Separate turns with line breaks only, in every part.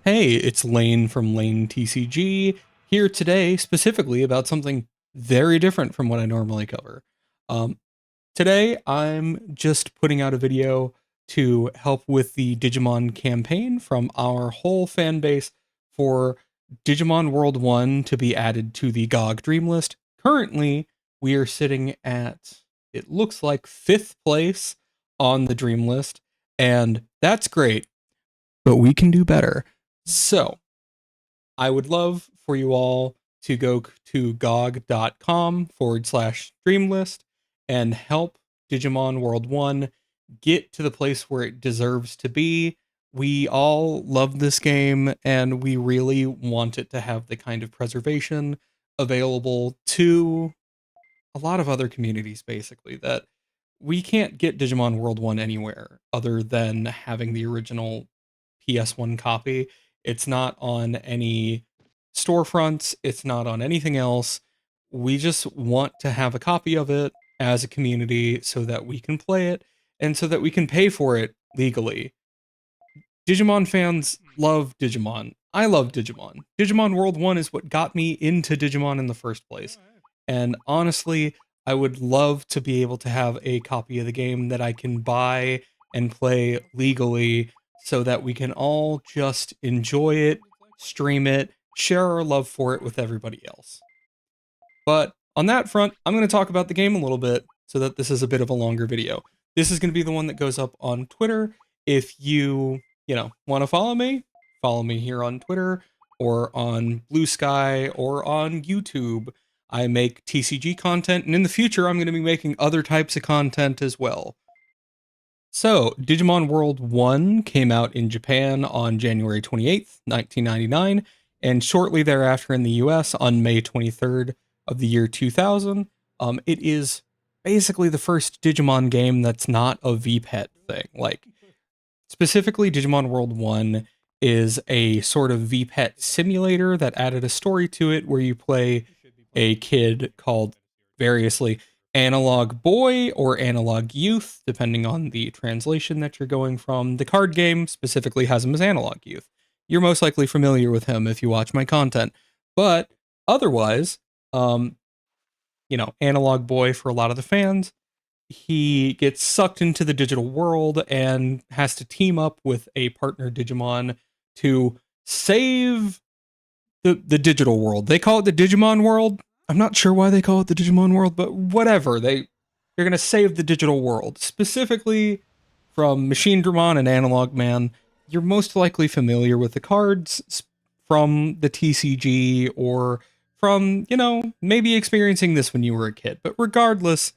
Hey, it's Lane from LainTCG here today specifically about something very different from what I normally cover. Um, Today, I'm just putting out a video to help with the Digimon campaign from our whole fan base for Digimon World One to be added to the GOG Dreamlist. Currently, we are sitting at, it looks like, fifth place on the Dreamlist, and that's great, but we can do better. So, I would love for you all to go to gog.com/dreamlist and help Digimon World 1 get to the place where it deserves to be. We all love this game and we really want it to have the kind of preservation available to a lot of other communities, basically, that we can't get Digimon World 1 anywhere other than having the original PS1 copy. It's not on any storefronts, it's not on anything else. We just want to have a copy of it as a community so that we can play it and so that we can pay for it legally. Digimon fans love Digimon. I love Digimon. Digimon World 1 is what got me into Digimon in the first place. And honestly, I would love to be able to have a copy of the game that I can buy and play legally so that we can all just enjoy it, stream it, share our love for it with everybody else. But on that front, I'm going to talk about the game a little bit so that this is a bit of a longer video. This is going to be the one that goes up on Twitter. If you want to follow me here on Twitter or on Blue Sky or on YouTube. I make TCG content, and in the future, I'm going to be making other types of content as well. So, Digimon World 1 came out in Japan on January 28th, 1999, and shortly thereafter in the US on May 23rd of the year 2000. It is basically the first Digimon game that's not a VPET thing. Like, specifically, Digimon World 1 is a sort of VPET simulator that added a story to it where you play a kid called variously Analog Boy or Analog Youth, depending on the translation that you're going from. The card game specifically has him as Analog Youth. You're most likely familiar with him if you watch my content. But otherwise, um, Analog Boy for a lot of the fans, he gets sucked into the digital world and has to team up with a partner Digimon to save the digital world. They call it the Digimon world. I'm not sure why they call it the Digimon world, but whatever. They're gonna save the digital world, specifically from Machine Dramon and Analog Man. You're most likely familiar with the cards from the TCG or from, maybe experiencing this when you were a kid. But regardless,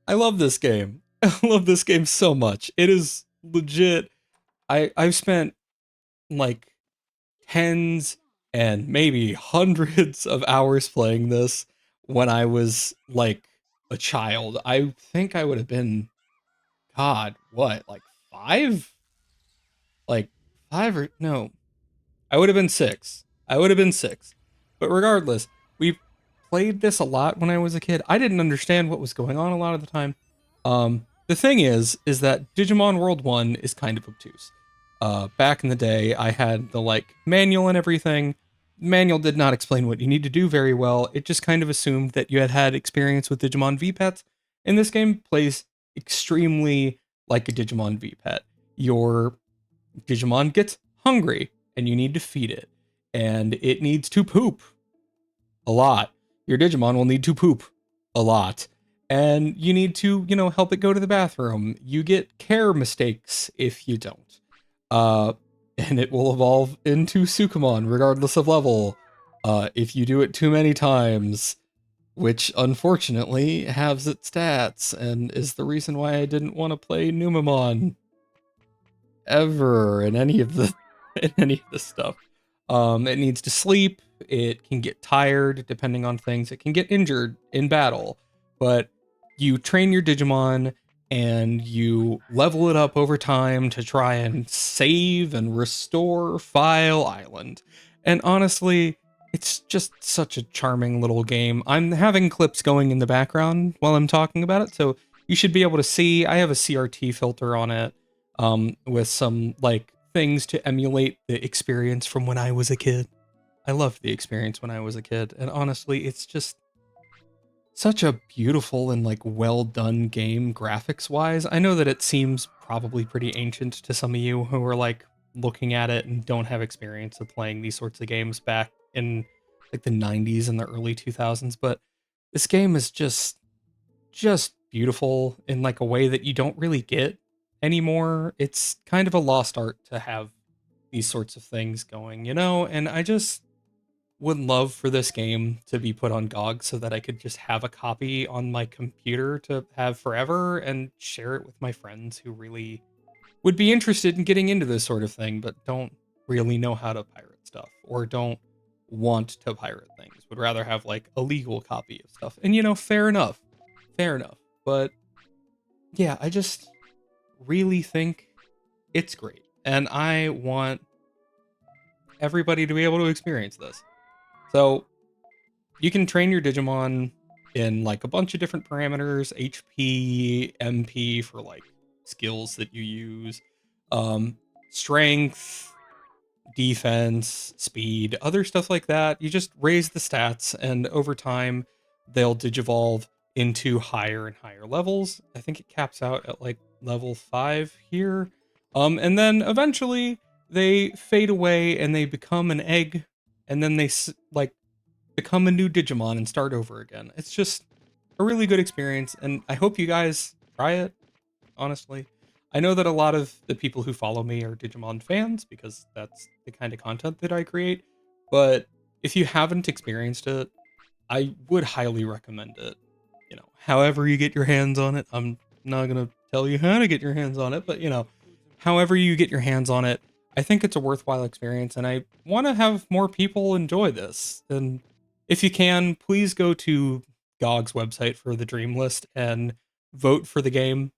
I love this game. I love this game so much. It is legit. I've spent like tens and maybe hundreds of hours playing this when I was like a child. I think I would have been, God, what, like five? Like five or no, I would have been six. I would have been six. But regardless, we played this a lot when I was a kid. I didn't understand what was going on a lot of the time. The thing is that Digimon World 1 is kind of obtuse. Back in the day, I had the like manual and everything. Manual did not explain what you need to do very well. It just kind of assumed that you had had experience with Digimon V-Pets. And this game plays extremely like a Digimon V-Pet. Your Digimon gets hungry and you need to feed it. And it needs to poop a lot. Your Digimon will need to poop a lot. And you need to, help it go to the bathroom. You get care mistakes if you don't. Uh, and it will evolve into Sukumon regardless of level. If you do it too many times, which unfortunately halves its stats and is the reason why I didn't want to play Numemon ever in any of the in any of this stuff. It needs to sleep. It can get tired depending on things. It can get injured in battle, but you train your Digimon and you level it up over time to try and save and restore File Island. And honestly, it's just such a charming little game. I'm having clips going in the background while I'm talking about it, so you should be able to see. I have a CRT filter on it with some like things to emulate the experience from when I was a kid. I loved the experience when I was a kid, and honestly, it's just such a beautiful and like well done game graphics wise. I know that it seems probably pretty ancient to some of you who are like looking at it and don't have experience of playing these sorts of games back in like the 90s and the early 2000s, but this game is just beautiful in like a way that you don't really get anymore. It's kind of a lost art to have these sorts of things going, you know? And I just would love for this game to be put on GOG so that I could just have a copy on my computer to have forever and share it with my friends who really would be interested in getting into this sort of thing, but don't really know how to pirate stuff or don't want to pirate things, would rather have like a legal copy of stuff. And you know, fair enough. Fair enough. But yeah, I just really think it's great. And I want everybody to be able to experience this. So you can train your Digimon in like a bunch of different parameters, HP, MP for like skills that you use, um, strength, defense, speed, other stuff like that. You just raise the stats, and over time, they'll digivolve into higher and higher levels. I think it caps out at like level 5 here. And then eventually they fade away and they become an egg, and then they like become a new Digimon and start over again. It's just a really good experience, and I hope you guys try it, honestly. I know that a lot of the people who follow me are Digimon fans because that's the kind of content that I create, but if you haven't experienced it, I would highly recommend it. You know, however you get your hands on it, I'm not going to tell you how to get your hands on it, but you know, however you get your hands on it, I think it's a worthwhile experience, and I want to have more people enjoy this. And if you can, please go to GOG's website for the Dreamlist and vote for the game.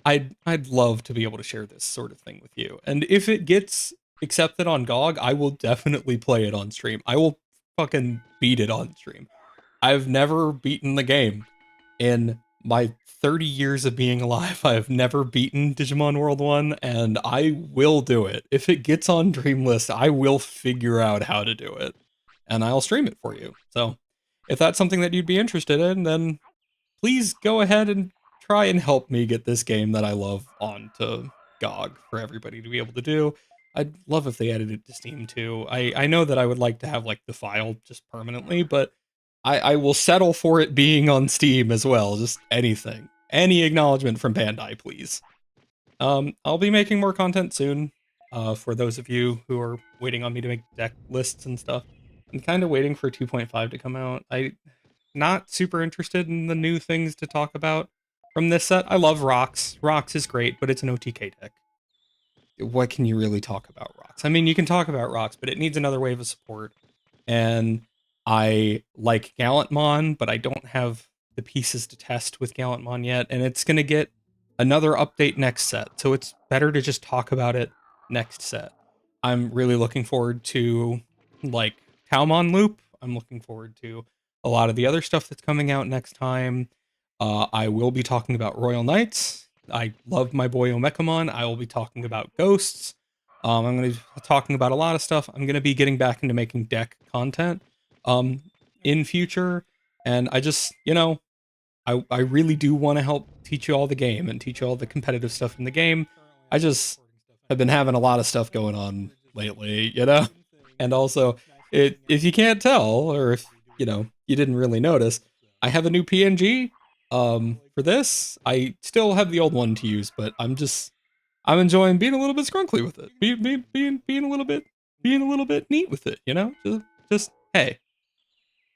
I'd love to be able to share this sort of thing with you. And if it gets accepted on GOG, I will definitely play it on stream. I will fucking beat it on stream. I've never beaten the game. In my 30 years of being alive, I have never beaten Digimon World 1, and I will do it. If it gets on Dreamlist, I will figure out how to do it, and I'll stream it for you. So, if that's something that you'd be interested in, then please go ahead and try and help me get this game that I love onto GOG for everybody to be able to do. I'd love if they added it to Steam too. I know that I would like to have like the file just permanently, but I will settle for it being on Steam as well. Just anything. Any acknowledgement from Bandai, please. I'll be making more content soon. For those of you who are waiting on me to make deck lists and stuff, I'm kind of waiting for 2.5 to come out. I not super interested in the new things to talk about from this set. I love Rocks. Rocks is great, but it's an OTK deck. What can you really talk about Rocks? I mean, you can talk about Rocks, but it needs another wave of support. And I like Gallantmon, but I don't have the pieces to test with Gallantmon yet. And it's going to get another update next set. So it's better to just talk about it next set. I'm really looking forward to like Talmon Loop. I'm looking forward to a lot of the other stuff that's coming out next time. I will be talking about Royal Knights. I love my boy Omekamon. I will be talking about Ghosts. I'm going to be talking about a lot of stuff. I'm going to be getting back into making deck content um, in future. And I just, you know, I really do want to help teach you all the game and teach you all the competitive stuff in the game. I just have been having a lot of stuff going on lately, you know? And also, if you can't tell, or if, you know, you didn't really notice, I have a new PNG for this. I still have the old one to use, but I'm enjoying being a little bit scrunkly with it. Being a little bit neat with it, you know? Just hey,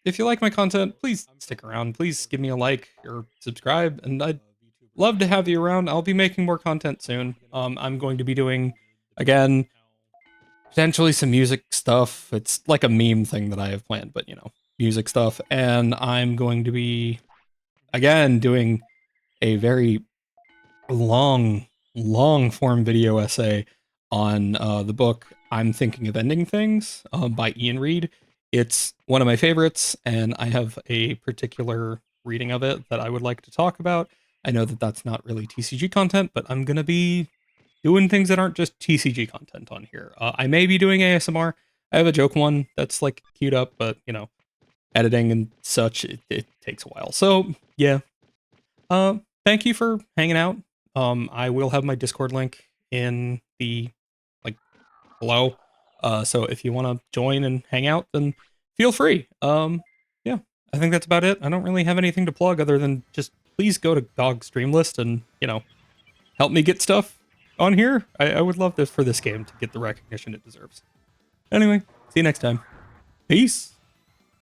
if you like my content, please stick around. Please give me a like or subscribe, and I'd love to have you around. I'll be making more content soon. I'm going to be doing again potentially some music stuff. It's like a meme thing that I have planned, but you know, music stuff. And I'm going to be again doing a very long form video essay on the book I'm Thinking of Ending Things by Ian Reed. It's one of my favorites, and I have a particular reading of it that I would like to talk about. I know that that's not really TCG content, but I'm going to be doing things that aren't just TCG content on here. I may be doing ASMR. I have a joke one that's like queued up, but you know, editing and such, it takes a while. So yeah. Thank you for hanging out. I will have my Discord link in the like below. So if you want to join and hang out, then feel free. Yeah, I think that's about it. I don't really have anything to plug other than just please go to GOG's Dreamlist and help me get stuff on here. I would love this for this game to get the recognition it deserves. Anyway, see you next time. Peace.